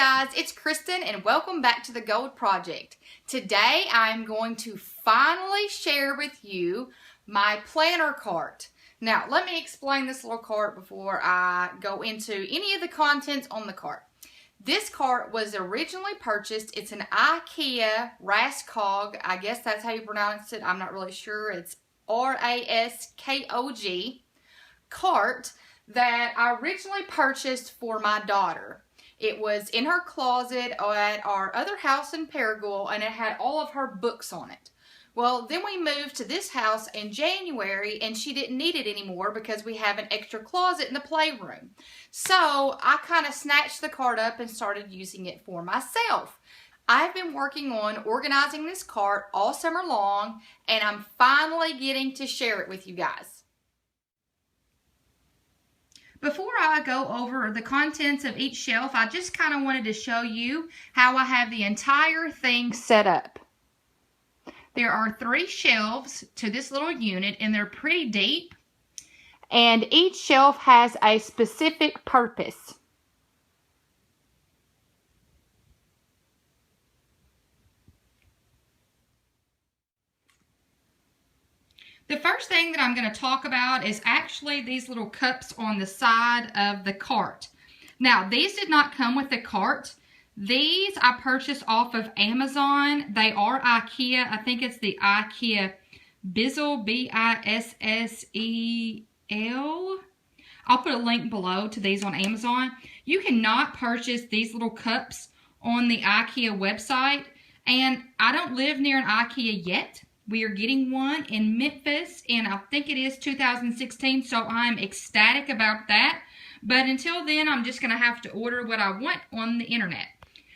guys, it's Kristen and welcome back to the Gold Project. Today I'm going to finally share with you my planner cart. Now let me explain this little cart before I go into any of the contents on the cart. This cart was originally purchased. It's an Ikea Raskog. I guess that's how you pronounce it. I'm not really sure. It's R-A-S-K-O-G cart that I originally purchased for my daughter. It was in her closet at our other house in Paragould, and it had all of her books on it. Well, then we moved to this house in January, and she didn't need it anymore because we have an extra closet in the playroom. So I kind of snatched the cart up and started using it for myself. I've been working on organizing this cart all summer long, and I'm finally getting to share it with you guys. Before I go over the contents of each shelf, I just kind of wanted to show you how I have the entire thing set up. There are 3 shelves to this little unit, and they're pretty deep, and each shelf has a specific purpose. The first thing that I'm going to talk about is actually these little cups on the side of the cart. Now, these did not come with the cart. These I purchased off of Amazon. They are Ikea. I think it's the Ikea Bissell, B-I-S-S-E-L. I'll put a link below to these on Amazon. You cannot purchase these little cups on the Ikea website. And I don't live near an Ikea yet. We are getting one in Memphis, and I think it is 2016, so I'm ecstatic about that. But until then, I'm just going to have to order what I want on the internet.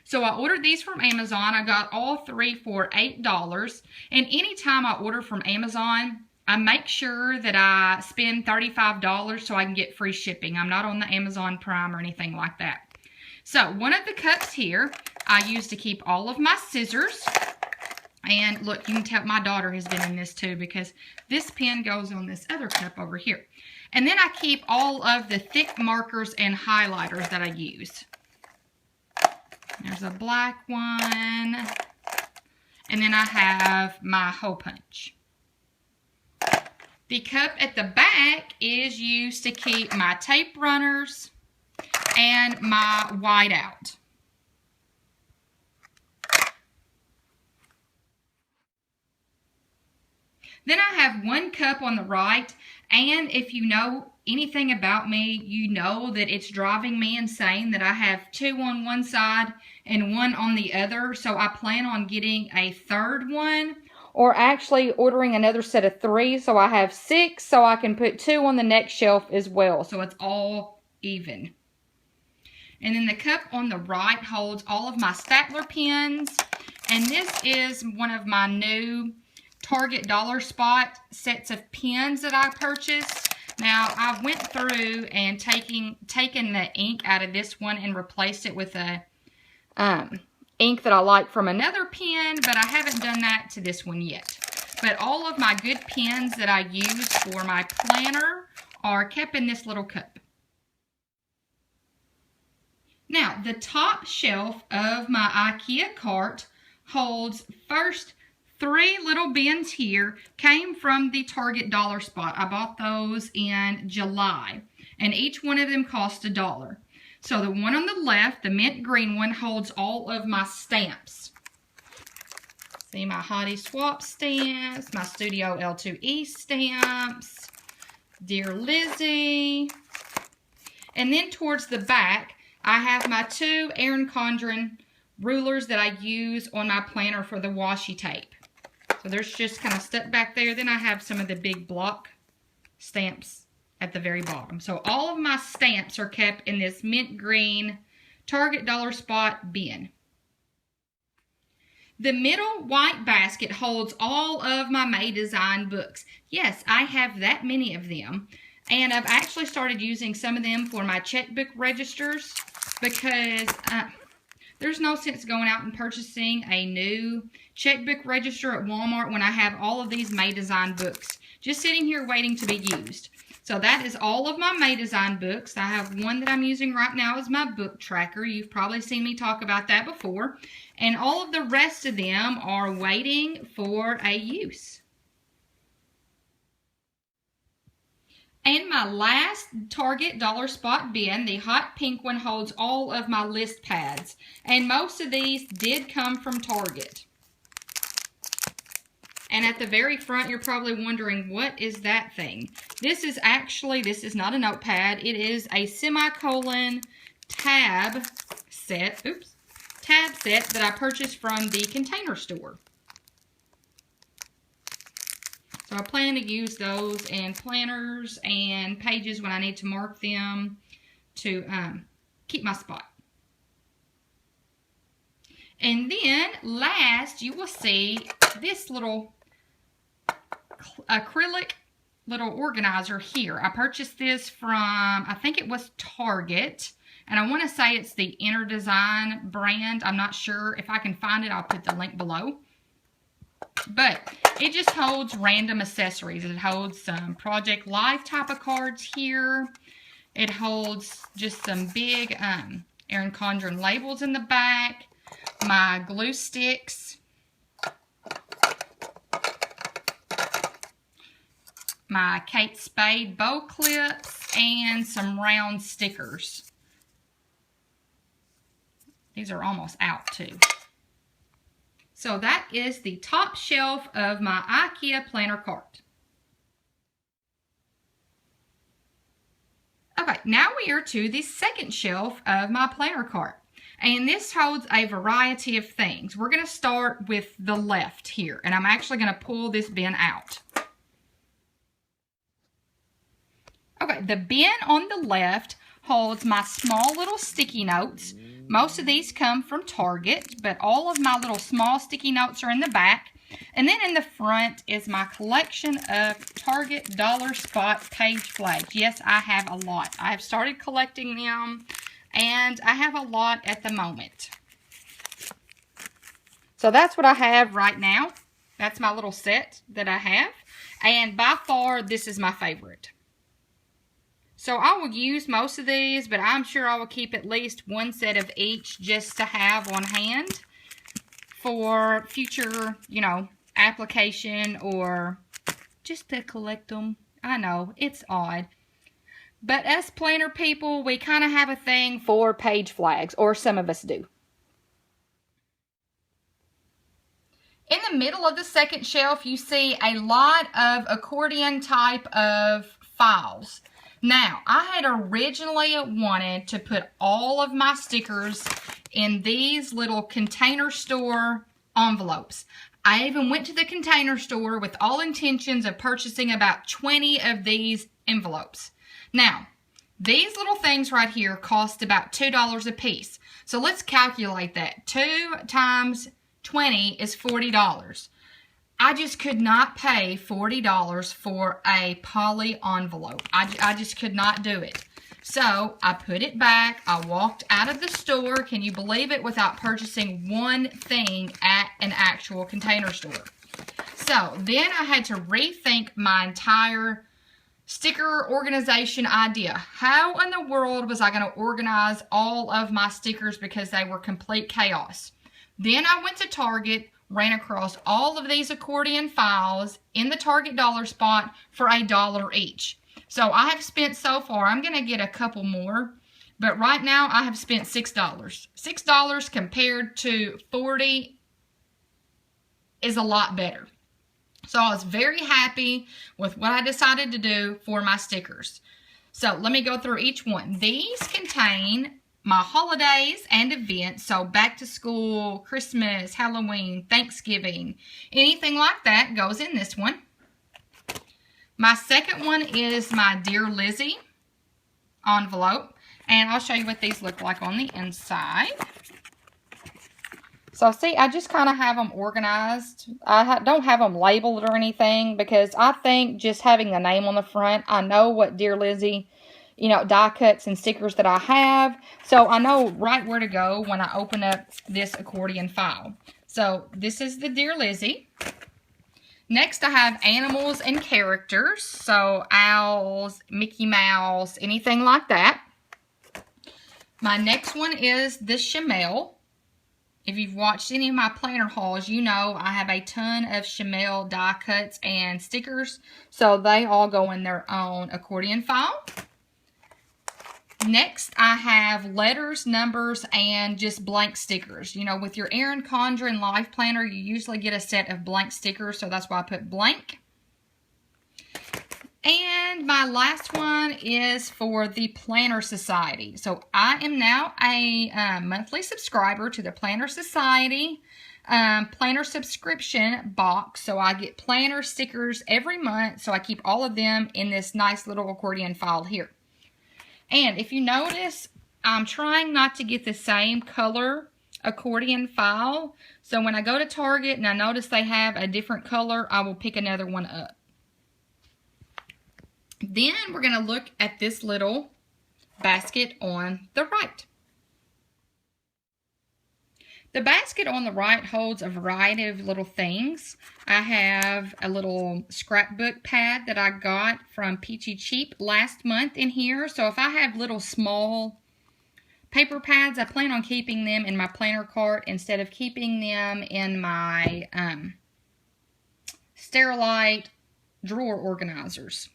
So I ordered these from Amazon. I got all 3 for $8. And anytime I order from Amazon, I make sure that I spend $35 so I can get free shipping. I'm not on the Amazon Prime or anything like that. So one of the cups here, I use to keep all of my scissors. And look, you can tell my daughter has been in this too because this pen goes on this other cup over here. And then I keep all of the thick markers and highlighters that I use. There's a black one. And then I have my hole punch. The cup at the back is used to keep my tape runners and my whiteout. Then I have one cup on the right, and if you know anything about me, you know that it's driving me insane that I have 2 on one side and 1 on the other, so I plan on getting a third one, or actually ordering another set of 3, so I have 6, so I can put 2 on the next shelf as well, so it's all even. And then the cup on the right holds all of my stapler pens, and this is one of my new Target Dollar Spot sets of pens that I purchased. Now, I went through and taken the ink out of this one and replaced it with a ink that I like from another pen, but I haven't done that to this one yet. But all of my good pens that I use for my planner are kept in this little cup. Now, the top shelf of my Ikea cart holds first 3 little bins here came from the Target Dollar Spot. I bought those in July, and each one of them cost $1. So the one on the left, the mint green one, holds all of my stamps. See my Hottie Swap stamps, my Studio L2E stamps, Dear Lizzie. And then towards the back, I have my 2 Erin Condren rulers that I use on my planner for the washi tape. So there's just kind of stuck back there. Then I have some of the big block stamps at the very bottom. So all of my stamps are kept in this mint green Target Dollar Spot bin. The middle white basket holds all of my May Design books. Yes, I have that many of them. And I've actually started using some of them for my checkbook registers because There's no sense going out and purchasing a new checkbook register at Walmart when I have all of these May Design books just sitting here waiting to be used. So that is all of my May Design books. I have one that I'm using right now as my book tracker. You've probably seen me talk about that before. And all of the rest of them are waiting for a use. And my last Target Dollar Spot bin, the hot pink one, holds all of my list pads. And most of these did come from Target. And at the very front, you're probably wondering, what is that thing? This is not a notepad. It is a semicolon tab set that I purchased from the Container Store. So I plan to use those in planners and pages when I need to mark them to keep my spot. And then last, you will see this little acrylic little organizer here. I purchased this from, I think it was Target. And I want to say it's the Inner Design brand. I'm not sure. If I can find it, I'll put the link below. But it just holds random accessories. It holds some Project Life type of cards here. It holds just some big Erin Condren labels in the back. My glue sticks. My Kate Spade bow clips. And some round stickers. These are almost out too. So that is the top shelf of my Ikea planner cart. Okay, now we are to the second shelf of my planner cart. And this holds a variety of things. We're going to start with the left here. And I'm actually going to pull this bin out. Okay, the bin on the left holds my small little sticky notes. Most of these come from Target, but all of my little small sticky notes are in the back. And then in the front is my collection of Target Dollar Spot page flags. Yes, I have a lot. I have started collecting them, and I have a lot at the moment. So that's what I have right now. That's my little set that I have. And by far, this is my favorite. So I will use most of these, but I'm sure I will keep at least one set of each just to have on hand for future, application or just to collect them. I know, it's odd. But us planner people, we kind of have a thing for page flags, or some of us do. In the middle of the second shelf, you see a lot of accordion type of files. Now, I had originally wanted to put all of my stickers in these little Container Store envelopes. I even went to the Container Store with all intentions of purchasing about 20 of these envelopes. Now, these little things right here cost about $2 a piece. So let's calculate that. 2 times 20 is $40. I just could not pay $40 for a poly envelope. I just could not do it. So I put it back. I walked out of the store, can you believe it, without purchasing one thing at an actual Container Store. So then I had to rethink my entire sticker organization idea. How in the world was I going to organize all of my stickers because they were complete chaos? Then I went to Target, ran across all of these accordion files in the Target Dollar Spot for $1 each. So I have spent so far, I'm going to get a couple more, but right now I have spent $6. $6 compared to $40 is a lot better. So I was very happy with what I decided to do for my stickers. So let me go through each one. These contain my holidays and events, so back to school, Christmas, Halloween, Thanksgiving, anything like that goes in this one. My second one is my Dear Lizzie envelope, and I'll show you what these look like on the inside. So see, I just kind of have them organized. I don't have them labeled or anything because I think just having the name on the front, I know what Dear Lizzie you know, die cuts and stickers that I have. So I know right where to go when I open up this accordion file. So this is the Dear Lizzie. Next I have animals and characters. So owls, Mickey Mouse, anything like that. My next one is the Chamel. If you've watched any of my planner hauls, you know I have a ton of Chamel die cuts and stickers. So they all go in their own accordion file. Next, I have letters, numbers, and just blank stickers. You know, with your Erin Condren Life Planner, you usually get a set of blank stickers. So that's why I put blank. And my last one is for the Planner Society. So I am now a monthly subscriber to the Planner Society planner subscription box. So I get planner stickers every month. So I keep all of them in this nice little accordion file here. And if you notice, I'm trying not to get the same color accordion file. So when I go to Target and I notice they have a different color, I will pick another one up. Then we're going to look at this little basket on the right. The basket on the right holds a variety of little things. I have a little scrapbook pad that I got from Peachy Cheap last month in here. So if I have little small paper pads, I plan on keeping them in my planner cart instead of keeping them in my Sterilite drawer organizers.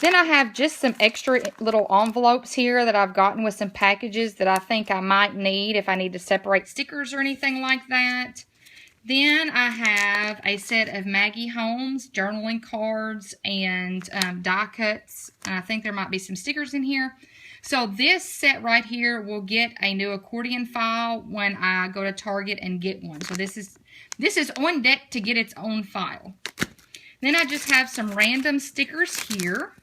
Then I have just some extra little envelopes here that I've gotten with some packages that I think I might need if I need to separate stickers or anything like that. Then I have a set of Maggie Holmes journaling cards and die cuts. I think there might be some stickers in here. So this set right here will get a new accordion file when I go to Target and get one. So this is on deck to get its own file. Then I just have some random stickers here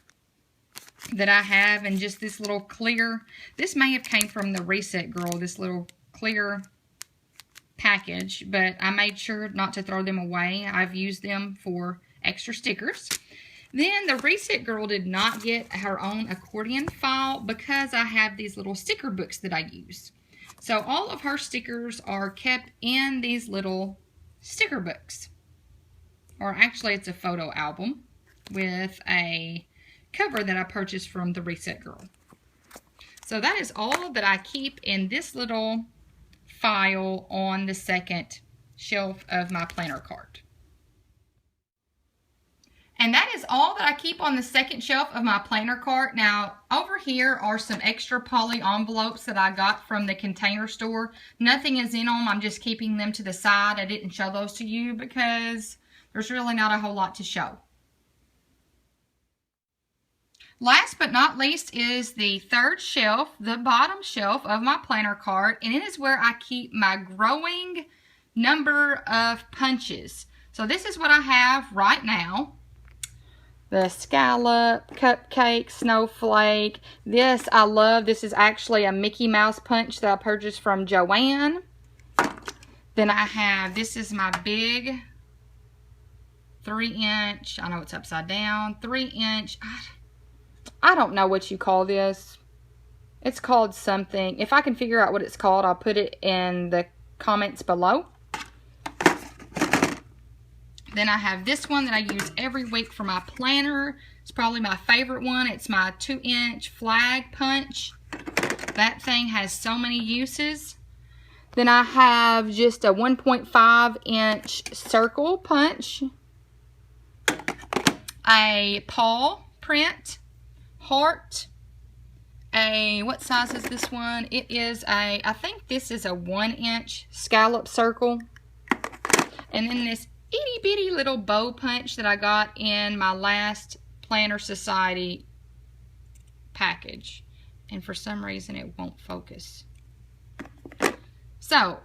that I have in just this little clear. This may have came from the Reset Girl, this little clear package, but I made sure not to throw them away. I've used them for extra stickers. Then the Reset Girl did not get her own accordion file because I have these little sticker books that I use. So all of her stickers are kept in these little sticker books. Or actually it's a photo album with a cover that I purchased from the Reset Girl. So that is all that I keep in this little file on the second shelf of my planner cart. And that is all that I keep on the second shelf of my planner cart. Now, over here are some extra poly envelopes that I got from the Container Store. Nothing is in them. I'm just keeping them to the side. I didn't show those to you because there's really not a whole lot to show. Last but not least is the third shelf, the bottom shelf of my planner cart, and it is where I keep my growing number of punches. So this is what I have right now. The scallop, cupcake, snowflake. This I love. This is actually a Mickey Mouse punch that I purchased from Joanne. Then I have, this is my big 3-inch, I know it's upside down, 3-inch, I don't know what you call this. It's called something. If I can figure out what it's called, I'll put it in the comments below. Then I have this one that I use every week for my planner. It's probably my favorite one. It's my 2-inch flag punch. That thing has so many uses. Then I have just a 1.5-inch circle punch. A paw print. Heart. What size is this one? It is I think this is a 1-inch scallop circle. And then this itty bitty little bow punch that I got in my last Planner Society package. And for some reason it won't focus. So,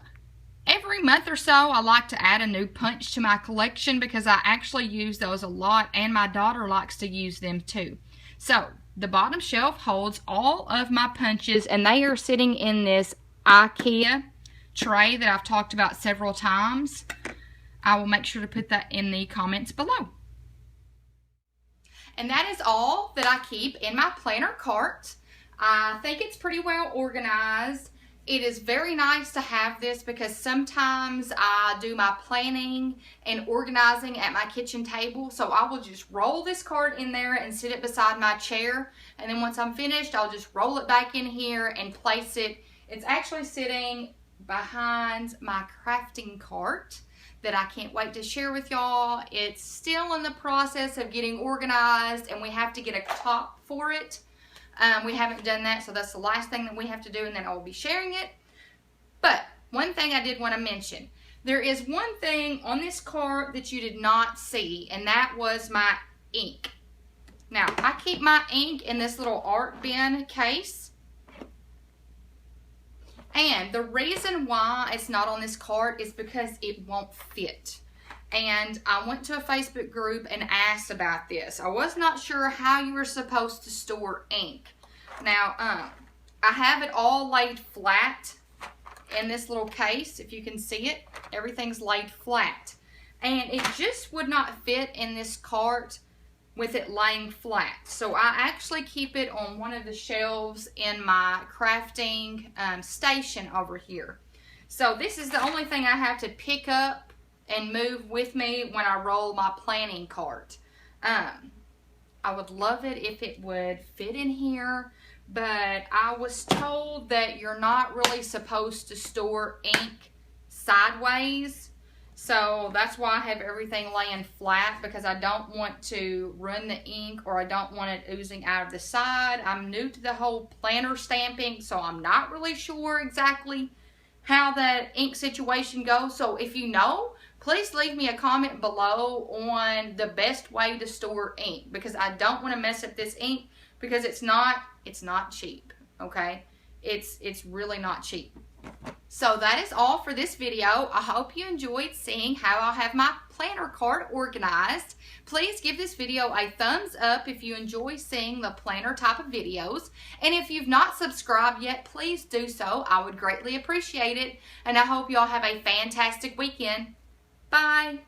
every month or so I like to add a new punch to my collection because I actually use those a lot and my daughter likes to use them too. So, the bottom shelf holds all of my punches and they are sitting in this Ikea tray that I've talked about several times. I will make sure to put that in the comments below. And that is all that I keep in my planner cart. I think it's pretty well organized. It is very nice to have this because sometimes I do my planning and organizing at my kitchen table. So I will just roll this cart in there and sit it beside my chair. And then once I'm finished, I'll just roll it back in here and place it. It's actually sitting behind my crafting cart that I can't wait to share with y'all. It's still in the process of getting organized, and we have to get a top for it. We haven't done that, so that's the last thing that we have to do, and then I will be sharing it. But one thing I did want to mention, there is one thing on this cart that you did not see, and that was my ink. Now, I keep my ink in this little art bin case, and the reason why it's not on this cart is because it won't fit. And I went to a Facebook group and asked about this. I was not sure how you were supposed to store ink. Now, I have it all laid flat in this little case. If you can see it, everything's laid flat. And it just would not fit in this cart with it laying flat. So I actually keep it on one of the shelves in my crafting station over here. So this is the only thing I have to pick up and move with me when I roll my planning cart. I would love it if it would fit in here, but I was told that you're not really supposed to store ink sideways. So that's why I have everything laying flat, because I don't want to run the ink, or I don't want it oozing out of the side. I'm new to the whole planner stamping, so I'm not really sure exactly how that ink situation goes. So if you know, please leave me a comment below on the best way to store ink, because I don't want to mess up this ink, because it's not cheap, okay? It's really not cheap. So that is all for this video. I hope you enjoyed seeing how I have my planner cart organized. Please give this video a thumbs up if you enjoy seeing the planner type of videos. And if you've not subscribed yet, please do so. I would greatly appreciate it. And I hope you all have a fantastic weekend. Bye.